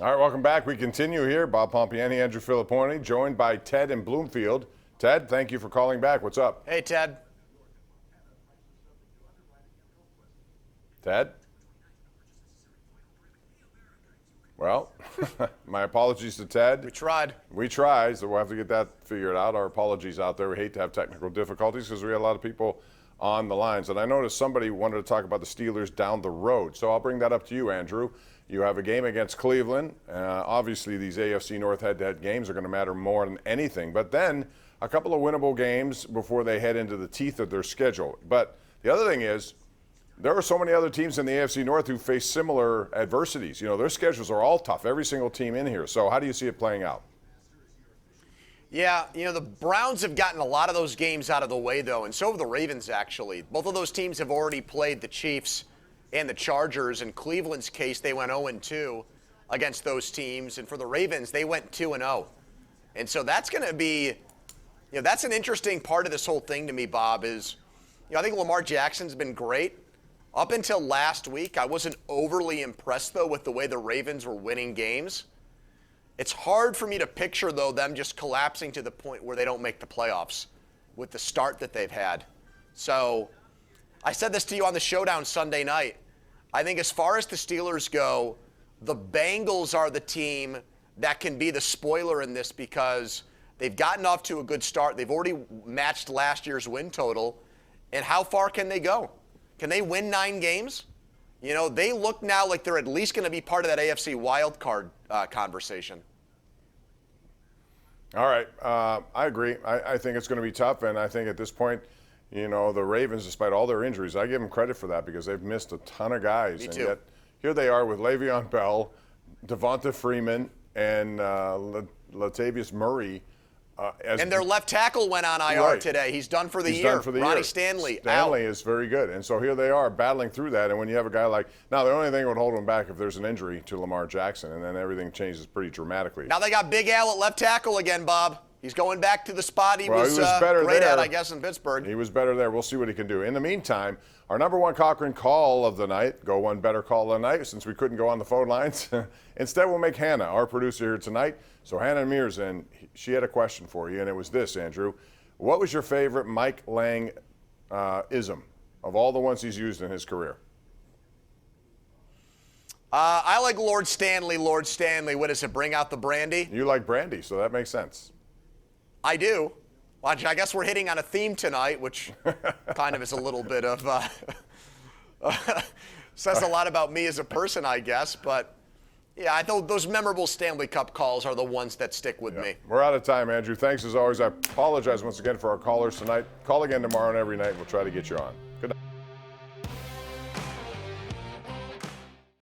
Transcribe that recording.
All right, welcome back. We continue here. Bob Pompeani, Andrew Fillipponi, joined by Ted in Bloomfield. Ted, thank you for calling back. What's up? Hey, Ted. Ted? Well, my apologies to Ted. We tried. We tried, so we'll have to get that figured out. Our apologies out there. We hate to have technical difficulties because we had a lot of people on the lines. And I noticed somebody wanted to talk about the Steelers down the road. So I'll bring that up to you, Andrew. You have a game against Cleveland. Obviously, these AFC North head-to-head games are going to matter more than anything. But then a couple of winnable games before they head into the teeth of their schedule. But the other thing is, there are so many other teams in the AFC North who face similar adversities. You know, their schedules are all tough, every single team in here. So how do you see it playing out? Yeah, the Browns have gotten a lot of those games out of the way, though, and so have the Ravens, actually. Both of those teams have already played the Chiefs and the Chargers. In Cleveland's case, they went 0-2 against those teams. And for the Ravens, they went 2-0. And so that's going to be, that's an interesting part of this whole thing to me, Bob, is, I think Lamar Jackson's been great. Up until last week, I wasn't overly impressed, though, with the way the Ravens were winning games. It's hard for me to picture, though, them just collapsing to the point where they don't make the playoffs with the start that they've had. So I said this to you on the Showdown Sunday night. I think as far as the Steelers go, the Bengals are the team that can be the spoiler in this because they've gotten off to a good start. They've already matched last year's win total. And how far can they go? Can they win 9 games? They look now like they're at least going to be part of that AFC wildcard conversation. All right. I agree. I think it's going to be tough, and I think at this point, the Ravens, despite all their injuries, I give them credit for that because they've missed a ton of guys. Me and too. Yet here they are with Le'Veon Bell, Devonta Freeman, and Latavius Murray. And their left tackle went on IR today. He's done for the year. Done for the Ronnie year. Stanley Is very good. And so here they are battling through that. And when you have a guy like, now the only thing that would hold them back if there's an injury to Lamar Jackson, and then everything changes pretty dramatically. Now they got Big Al at left tackle again, Bob. He's going back to the spot he was better great there. at, I guess, in Pittsburgh. He was better there. We'll see what he can do. In the meantime, our number one Cochran call of the night, go one better call of the night, since we couldn't go on the phone lines. Instead, we'll make Hannah our producer here tonight. So Hannah Mears, and she had a question for you, and it was this, Andrew. What was your favorite Mike Lang ism of all the ones he's used in his career? I like Lord Stanley. Lord Stanley, what does it, bring out the brandy? You like brandy, so that makes sense. I do. Well, I guess we're hitting on a theme tonight, which kind of is a little bit of, says a lot about me as a person, I guess. But, yeah, I thought those memorable Stanley Cup calls are the ones that stick with me. We're out of time, Andrew. Thanks as always. I apologize once again for our callers tonight. Call again tomorrow and every night. We'll try to get you on.